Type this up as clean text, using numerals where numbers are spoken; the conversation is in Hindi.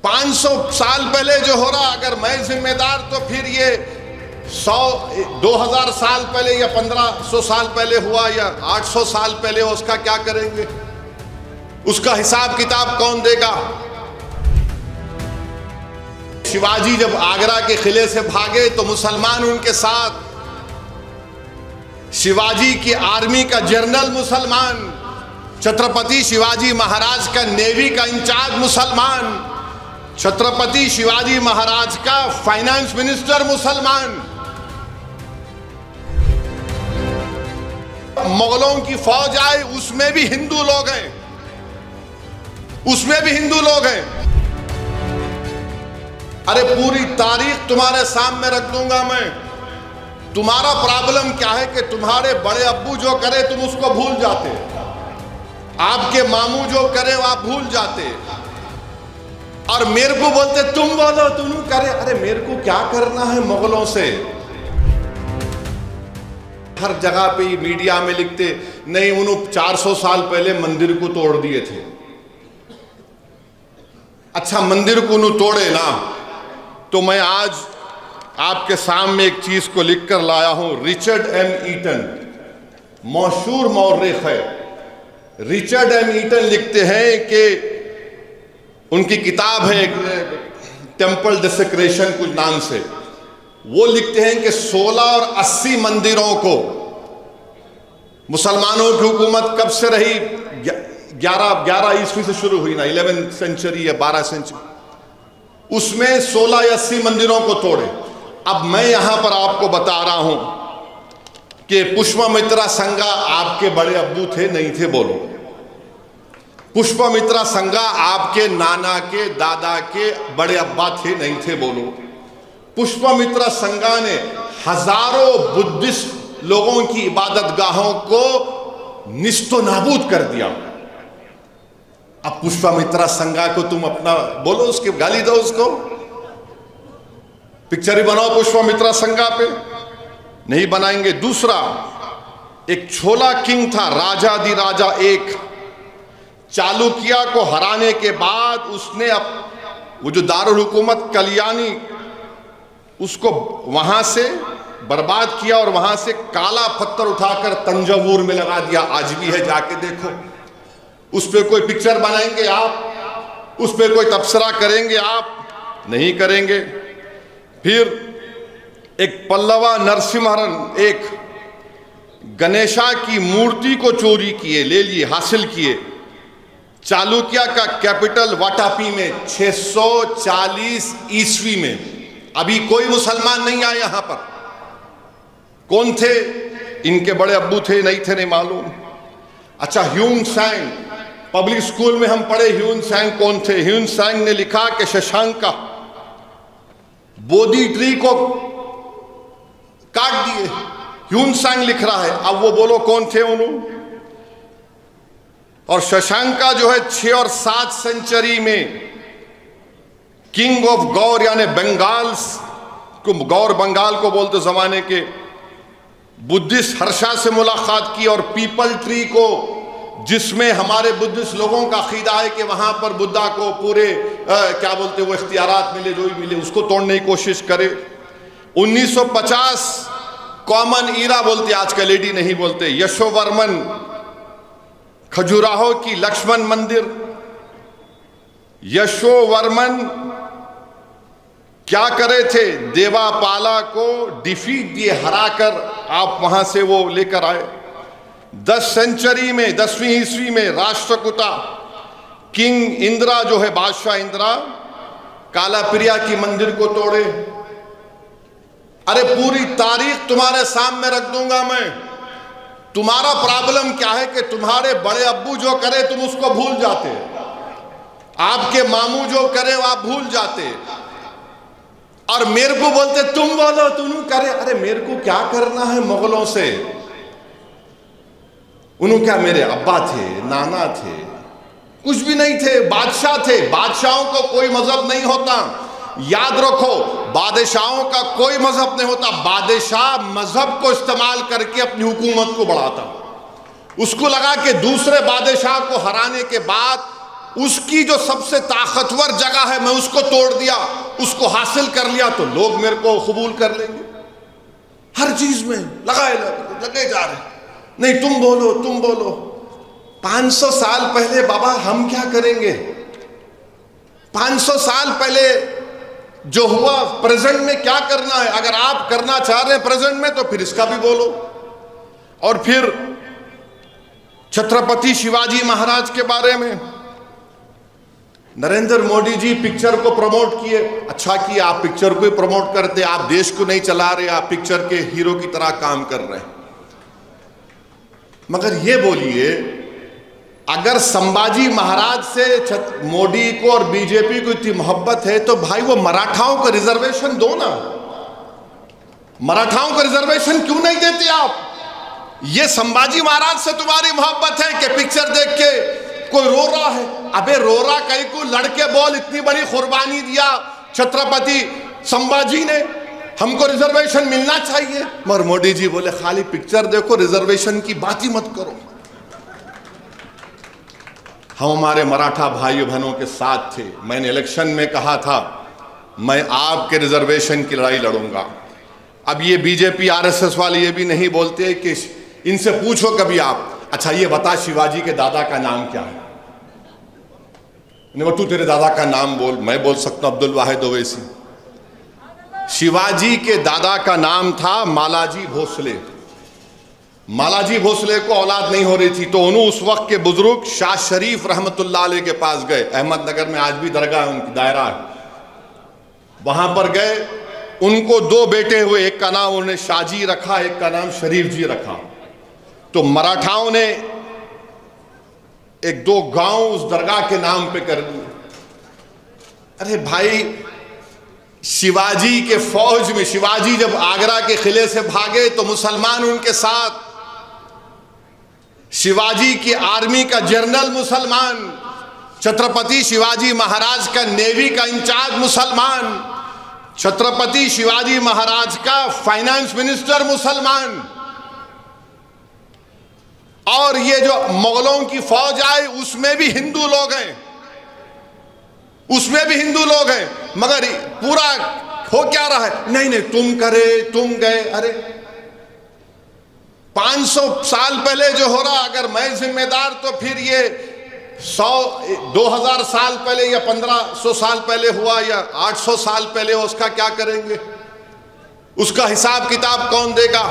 500 साल पहले जो हो रहा, अगर मैं जिम्मेदार तो फिर ये 2000 साल पहले या 1500 साल पहले हुआ या 800 साल पहले, उसका क्या करेंगे? उसका हिसाब किताब कौन देगा? शिवाजी जब आगरा के किले से भागे तो मुसलमान उनके साथ, शिवाजी की आर्मी का जनरल मुसलमान, छत्रपति शिवाजी महाराज का नेवी का इंचार्ज मुसलमान, छत्रपति शिवाजी महाराज का फाइनेंस मिनिस्टर मुसलमान। मुगलों की फौज आई, उसमें भी हिंदू लोग हैं, उसमें भी हिंदू लोग हैं। अरे पूरी तारीख तुम्हारे सामने रख दूंगा मैं। तुम्हारा प्रॉब्लम क्या है कि तुम्हारे बड़े अब्बू जो करे तुम उसको भूल जाते, आपके मामू जो करे वो आप भूल जाते, और मेरे को बोलते तुम बोलो तुम करे। अरे मेरे को क्या करना है मुगलों से? हर जगह पे मीडिया में लिखते नहीं, उन्होंने 400 साल पहले मंदिर को तोड़ दिए थे। अच्छा, मंदिर को उन्होंने तोड़े ना, तो मैं आज आपके सामने एक चीज को लिखकर लाया हूं। रिचर्ड एम ईटन, मशहूर मौर्रिख है, रिचर्ड एम ईटन लिखते हैं कि उनकी किताब है टेम्पल डिसेक्रेशन कुछ नाम से, वो लिखते हैं कि 16 और 80 मंदिरों को मुसलमानों की हुकूमत कब से रही? 11 ईस्वी से शुरू हुई ना, 11th सेंचुरी या 12 सेंचुरी, उसमें 16 या 80 मंदिरों को तोड़े। अब मैं यहां पर आपको बता रहा हूं कि पुष्पमित्रा संगा आपके बड़े अब्बू थे नहीं थे? बोलो। पुष्पमित्रा संगा आपके नाना के दादा के बड़े अब्बा थे नहीं थे? बोलो। पुष्पमित्रा संगा ने हजारों बुद्धिस्ट लोगों की इबादत गाहों को निस्तो नाबूद कर दिया। अब पुष्पमित्रा संगा को तुम अपना बोलो, उसकी गाली दो, उसको पिक्चर ही बनाओ पुष्पमित्रा संगा पे, नहीं बनाएंगे। दूसरा, एक छोला किंग था, राजा दी राजा एक, चालुक्य को हराने के बाद उसने वो जो दारुल हुकूमत कल्याणी, उसको वहां से बर्बाद किया और वहां से काला पत्थर उठाकर तंजावुर में लगा दिया। आज भी है, जाके देखो। उस पर कोई पिक्चर बनाएंगे आप? उस पर कोई तबसरा करेंगे आप? नहीं करेंगे। फिर एक पल्लवा नरसिम्हन एक गणेशा की मूर्ति को चोरी किए, ले लिए, हासिल किए। चालुक्य का कैपिटल वाटापी में 640 ईस्वी में। अभी कोई मुसलमान नहीं आए यहां पर। कौन थे? इनके बड़े अब्बू थे नहीं थे? नहीं मालूम। अच्छा, ह्यून सैंग, पब्लिक स्कूल में हम पढ़े। ह्यून सैंग कौन थे? ह्यून सैंग ने लिखा कि शशांक का बोधि ट्री को काट दिए। ह्यून सैंग लिख रहा है। अब वो बोलो कौन थे उन्होंने? और शशांका जो है 6 और 7 सेंचुरी में किंग ऑफ गौर यानी बंगाल्स को, गौर बंगाल को बोलते जमाने के, बुद्धिस्ट हर्षा से मुलाकात की और पीपल ट्री को, जिसमें हमारे बुद्धिस्ट लोगों का अकीदा है कि वहां पर बुद्धा को पूरे क्या बोलते वो इख्तियारात मिले, जो ही मिले उसको तोड़ने की कोशिश करे। 1950 कॉमन ईरा बोलते, आजकल एडी नहीं बोलते। यशोवर्मन खजुराहो की लक्ष्मण मंदिर, यशोवर्मन क्या करे थे? देवापाला को डिफीट दिए, हराकर आप वहां से वो लेकर आए। 10 सेंचुरी में, 10वीं ईस्वी में राष्ट्रकूटा किंग इंदिरा जो है, बादशाह इंदिरा, कालाप्रिया की मंदिर को तोड़े। अरे पूरी तारीख तुम्हारे सामने रख दूंगा मैं। तुम्हारा प्रॉब्लम क्या है कि तुम्हारे बड़े अब्बू जो करे तुम उसको भूल जाते, आपके मामू जो करे वो आप भूल जाते, और मेरे को बोलते तुम बोलो तुम करे। अरे मेरे को क्या करना है मुगलों से? उन्होंने क्या, मेरे अब्बा थे, नाना थे, कुछ भी नहीं थे, बादशाह थे। बादशाहों को कोई मजहब नहीं होता, याद रखो। बादशाहों का कोई मजहब नहीं होता। बादशाह मजहब को इस्तेमाल करके अपनी हुकूमत को बढ़ाता। उसको लगा कि दूसरे बादशाह को हराने के बाद उसकी जो सबसे ताकतवर जगह है मैं उसको तोड़ दिया, उसको हासिल कर लिया, तो लोग मेरे को कबूल कर लेंगे। हर चीज में लगे जा रहे, नहीं तुम बोलो तुम बोलो। 500 साल पहले बाबा हम क्या करेंगे? 500 साल पहले जो हुआ प्रेजेंट में क्या करना है? अगर आप करना चाह रहे हैं प्रेजेंट में तो फिर इसका भी बोलो। और फिर छत्रपति शिवाजी महाराज के बारे में नरेंद्र मोदी जी पिक्चर को प्रमोट किए, अच्छा किया, आप पिक्चर को ही प्रमोट करते, आप देश को नहीं चला रहे, आप पिक्चर के हीरो की तरह काम कर रहे हैं। मगर ये बोलिए, अगर संभाजी महाराज से मोदी को और बीजेपी को इतनी मोहब्बत है तो भाई वो मराठाओं को रिजर्वेशन दो ना। मराठाओं को रिजर्वेशन क्यों नहीं देते आप? ये संभाजी महाराज से तुम्हारी मोहब्बत है कि पिक्चर देख के कोई रो रहा है? अबे रो रहा कहीं को, लड़के बोल, इतनी बड़ी कुर्बानी दिया छत्रपति संभाजी ने, हमको रिजर्वेशन मिलना चाहिए। मगर मोदी जी बोले खाली पिक्चर देखो, रिजर्वेशन की बात ही मत करो। हम हमारे मराठा भाइयों बहनों के साथ थे। मैंने इलेक्शन में कहा था मैं आपके रिजर्वेशन की लड़ाई लड़ूंगा। अब ये बीजेपी आरएसएस वाले ये भी नहीं बोलते कि इनसे पूछो कभी आप, अच्छा ये बता शिवाजी के दादा का नाम क्या है? तू तेरे दादा का नाम बोल। मैं बोल सकता हूं अब्दुल वाहिद ओवैसी। शिवाजी के दादा का नाम था मालाजी भोसले। मालाजी भोसले को औलाद नहीं हो रही थी तो उन्होंने उस वक्त के बुजुर्ग शाह शरीफ रहमतुल्लाह अलैह के पास गए। अहमदनगर में आज भी दरगाह उनकी दायरा है, वहां पर गए। उनको 2 बेटे हुए, एक का नाम उन्होंने शाहजी रखा, एक का नाम शरीफ जी रखा। तो मराठाओं ने 1-2 गांव उस दरगाह के नाम पे कर दिए। अरे भाई, शिवाजी के फौज में, शिवाजी जब आगरा के किले से भागे तो मुसलमान उनके साथ, शिवाजी की आर्मी का जनरल मुसलमान, छत्रपति शिवाजी महाराज का नेवी का इंचार्ज मुसलमान, छत्रपति शिवाजी महाराज का फाइनेंस मिनिस्टर मुसलमान, और ये जो मुगलों की फौज आई उसमें भी हिंदू लोग हैं, उसमें भी हिंदू लोग हैं। मगर पूरा हो क्या रहा है? नहीं नहीं तुम करे तुम गए। अरे 500 साल पहले जो हो रहा, अगर मैं जिम्मेदार तो फिर ये 2000 साल पहले या 1500 साल पहले हुआ या 800 साल पहले, उसका क्या करेंगे? उसका हिसाब किताब कौन देगा?